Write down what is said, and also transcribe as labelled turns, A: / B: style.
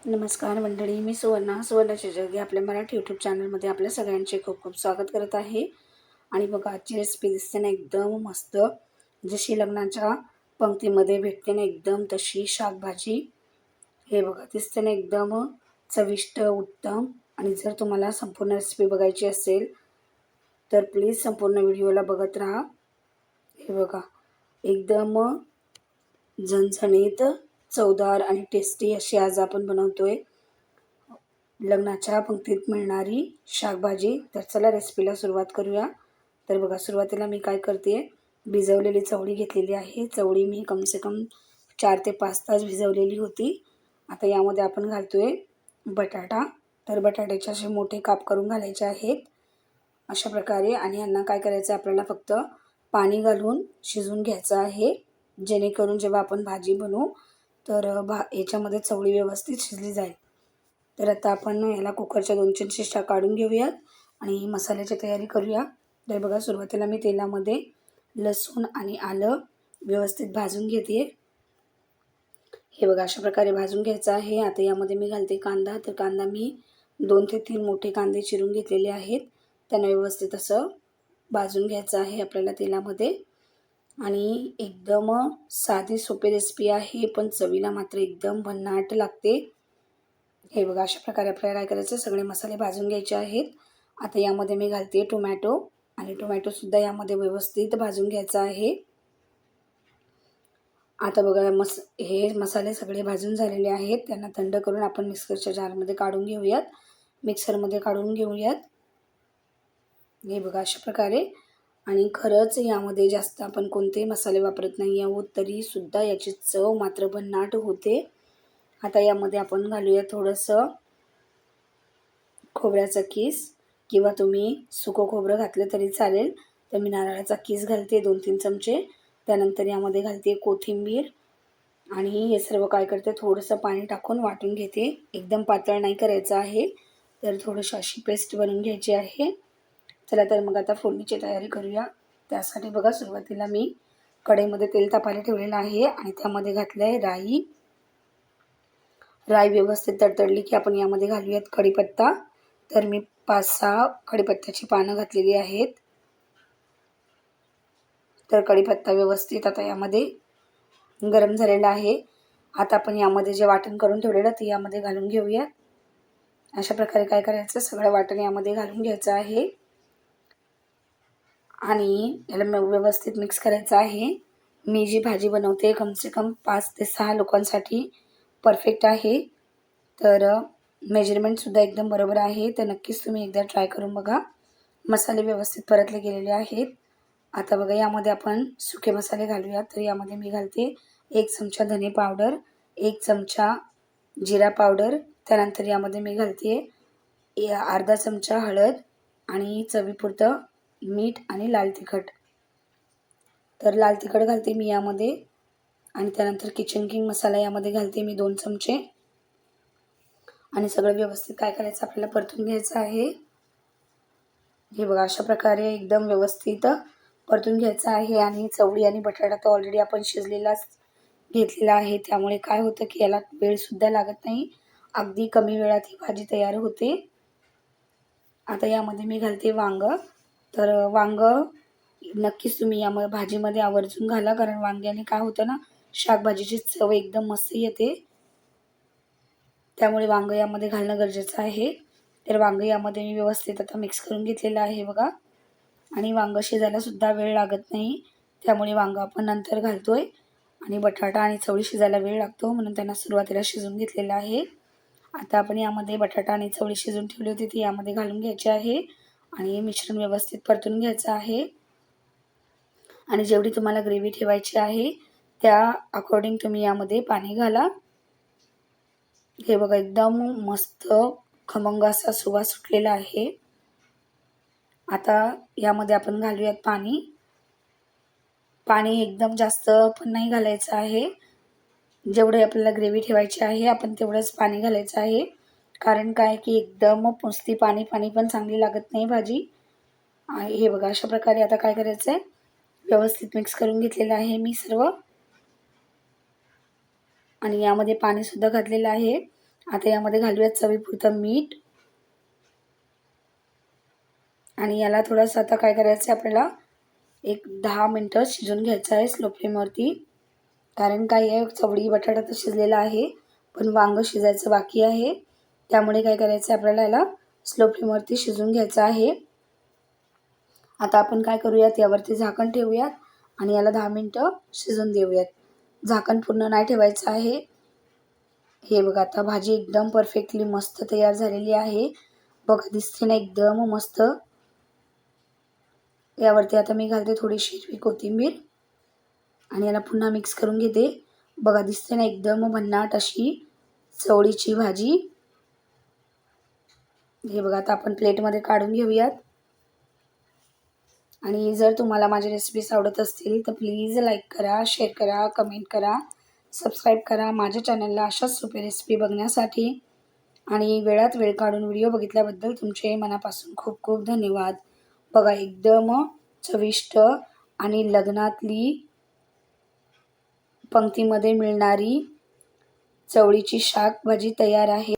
A: नमस्कार मंडळी, मी सुवर्णाची जर्गी आपल्या मराठी यूट्यूब चॅनलमध्ये आपल्या सगळ्यांचे खूप खूप स्वागत करत आहे. आणि बघा, आजची रेसिपी दिसते ना एकदम मस्त, जशी लग्नाच्या पंक्तीमध्ये भेटते ना एकदम तशी शाकभाजी. हे बघा दिसते ना एकदम चविष्ट, उत्तम. आणि जर तुम्हाला संपूर्ण रेसिपी बघायची असेल तर प्लीज संपूर्ण व्हिडिओला बघत राहा. हे बघा एकदम झणझणीत, चवदार आणि टेस्टी अशी आज आपण बनवतोय लग्नाच्या पंक्तीत मिळणारी शाकभाजी. तर चला रेसिपीला सुरुवात करूया. तर बघा, सुरुवातीला मी काय करते, भिजवलेली चवळी घेतलेली आहे. चवळी मी कमसे कम 4 ते 5 तास भिजवलेली होती. आता यामध्ये आपण घालतोय बटाटा. तर बटाट्याचे असे मोठे काप करून घालायचे आहेत अशा प्रकारे. आणि यांना काय करायचं, आपल्याला फक्त पाणी घालून शिजवून घ्यायचं आहे, जेणेकरून जेव्हा आपण भाजी बनवू तर याच्यामध्ये चवळी व्यवस्थित शिजली जाईल. तर आता आपण याला कुकरच्या 2-3 शिट्ट्या काढून घेऊयात आणि मसाल्याची तयारी करूया. तर बघा, सुरुवातीला मी तेलामध्ये लसूण आणि आलं व्यवस्थित भाजून घेते. हे बघा अशा प्रकारे भाजून घ्यायचं आहे. आता यामध्ये मी घालते कांदा. तर कांदा मी 2 ते 3 मोठे कांदे चिरून घेतलेले आहेत. त्यांना व्यवस्थित असं भाजून घ्यायचं आहे आपल्याला तेलामध्ये. आणि एकदम साधी सोपी रेसिपी आहे, पण चवीला मात्र एकदम भन्नाट लागते. हे बघा अशा प्रकारे आपल्याला काय करायचं, सगळे मसाले भाजून घ्यायचे आहेत. आता यामध्ये मी घालते टोमॅटो. आणि टोमॅटोसुद्धा यामध्ये व्यवस्थित भाजून घ्यायचा आहे. आता बघा, हे मसाले सगळे भाजून झालेले आहेत. त्यांना थंड करून आपण मिक्सरच्या जारमध्ये काढून घेऊयात, मिक्सरमध्ये काढून घेऊयात. हे बघा अशा प्रकारे. आणि खरंच यामध्ये जास्त आपण कोणतेही मसाले वापरत नाही आहोत, तरीसुद्धा याची चव मात्र भन्नाट होते. आता यामध्ये आपण घालूया थोडंसं खोबऱ्याचा किस, किंवा तुम्ही सुकं खोबरं घातलं तरी चालेल. तर मी नारळाचा किस घालते 2-3 चमचे. त्यानंतर यामध्ये घालते कोथिंबीर. आणि हे सर्व काय करते, थोडंसं पाणी टाकून वाटून घेते. एकदम पातळ नाही करायचं आहे, तर थोडीशी अशी पेस्ट बनवून घ्यायची आहे. चला तर मग आता फोडणीची तयारी करूया. त्यासाठी बघा, सुरुवातीला मी कढईमध्ये तेल तापायला ठेवलेलं आहे आणि त्यामध्ये घातलं आहे राई. राई व्यवस्थित तडतडली की आपण यामध्ये घालूयात कढीपत्ता. तर मी 5-6 कढीपत्त्याची पानं घातलेली आहेत. तर कढीपत्ता व्यवस्थित आता यामध्ये गरम झालेला आहे. आता आपण यामध्ये जे वाटण करून ठेवलेलं ते यामध्ये घालून घेऊया. अशा प्रकारे काय करायचं, सगळं वाटण यामध्ये घालून घ्यायचं आहे आणि याला व्यवस्थित मिक्स करायचं आहे. मी जी भाजी बनवते कमसे कम 5 ते 6 लोकांसाठी परफेक्ट आहे. तर मेजरमेंटसुद्धा एकदम बरोबर आहे. तर नक्कीच तुम्ही एकदा ट्राय करून बघा. मसाले व्यवस्थित परतले गेलेले आहेत. आता बघा, यामध्ये आपण सुके मसाले घालूया. तर यामध्ये मी घालते 1 चमचा धने पावडर, 1 चमचा जिरा पावडर. त्यानंतर यामध्ये मी घालते अर्धा चमचा हळद आणि चवीपुरतं मीठ आणि लाल तिखट. तर लाल तिखट घालते मी यामध्ये. आणि त्यानंतर किचन किंग मसाला यामध्ये घालते मी 2 चमचे. आणि सगळं व्यवस्थित काय करायचं, आपल्याला परतून घ्यायचं आहे. हे बघा अशा प्रकारे एकदम व्यवस्थित परतून घ्यायचं आहे. आणि चवळी आणि बटाटा तर ऑलरेडी आपण शिजलेलाच घेतलेला आहे, त्यामुळे काय होतं की याला वेळसुद्धा लागत नाही. अगदी कमी वेळात ही भाजी तयार होते. आता यामध्ये मी घालते वांगं. तर वांगं नक्कीच तुम्ही यामध्ये भाजीमध्ये आवर्जून घाला, कारण वांग्याने काय होतं ना, शाकभाजीची चव एकदम मस्त येते. त्यामुळे वांगं यामध्ये घालणं गरजेचं आहे. तर वांगं यामध्ये मी व्यवस्थित आता मिक्स करून घेतलेलं आहे बघा. आणि वांगं शिजायला सुद्धा वेळ लागत नाही, त्यामुळे वांगं आपण नंतर घालतोय. आणि बटाटा आणि चवळी शिजायला वेळ लागतो, म्हणून त्यांना सुरुवातीला शिजवून घेतलेलं आहे. आता आपण यामध्ये बटाटा आणि चवळी शिजवून ठेवली होती ती यामध्ये घालून घ्यायची आहे आणि मिश्रण व्यवस्थित परतून घ्यायचं आहे. आणि जेवढी तुम्हाला ग्रेव्ही ठेवायची आहे त्या अकॉर्डिंग तुम्ही यामध्ये पाणी घाला. हे बघा एकदम मस्त खमंग असा सुवास सुटलेला आहे. आता यामध्ये आपण घालूयात पाणी. पाणी एकदम जास्त पण नाही घालायचं आहे. जेवढे आपल्याला ग्रेव्ही ठेवायची आहे आपण तेवढंच पाणी घालायचं आहे. कारण काय की एकदम नुसती पाणी पाणी पण चांगली लागत नाही भाजी. हे बघा अशा प्रकारे आता काय करायचं आहे, व्यवस्थित मिक्स करून घेतलेलं आहे मी सर्व. आणि यामध्ये पाणीसुद्धा घातलेलं आहे. आता यामध्ये घालूयात चवीपुरतं मीठ आणि याला थोडंसं आता काय करायचं आहे आपल्याला, एक 10 मिनटं शिजून घ्यायचं आहे स्लो फ्लेमवरती. कारण काय आहे, चवळी बटाटा तर शिजलेला आहे, पण वांगं शिजायचं बाकी आहे. त्यामुळे काय करायचं आहे आपल्याला, याला स्लो फ्लेमवरती शिजून घ्यायचं आहे. आता आपण काय करूयात, यावरती झाकण ठेवूयात आणि याला 10 मिनटं शिजून देऊयात. झाकण पूर्ण नाही ठेवायचं आहे. हे बघा, आता भाजी एकदम परफेक्टली मस्त तयार झालेली आहे. बघा, दिसते ना एकदम मस्त. यावरती आता मी घालते थोडीशी हिरवी कोथिंबीर आणि याला पुन्हा मिक्स करून घेते. बघा, दिसते ना एकदम भन्नाट अशी चवळीची भाजी. हे बघा, आता आपण प्लेटमध्ये काढून घेऊयात. आणि जर तुम्हाला माझे रेसिपीज आवडत असतील तर प्लीज लाईक करा, शेअर करा, कमेंट करा, सबस्क्राईब करा माझ्या चॅनलला अशाच सोपी रेसिपी बघण्यासाठी. आणि वेळात वेळ काढून व्हिडिओ बघितल्याबद्दल तुमचे मनापासून खूप खूप धन्यवाद. बघा, एकदम चविष्ट आणि लग्नातली पंक्तीमध्ये मिळणारी चवळीची शाक भाजी तयार आहे.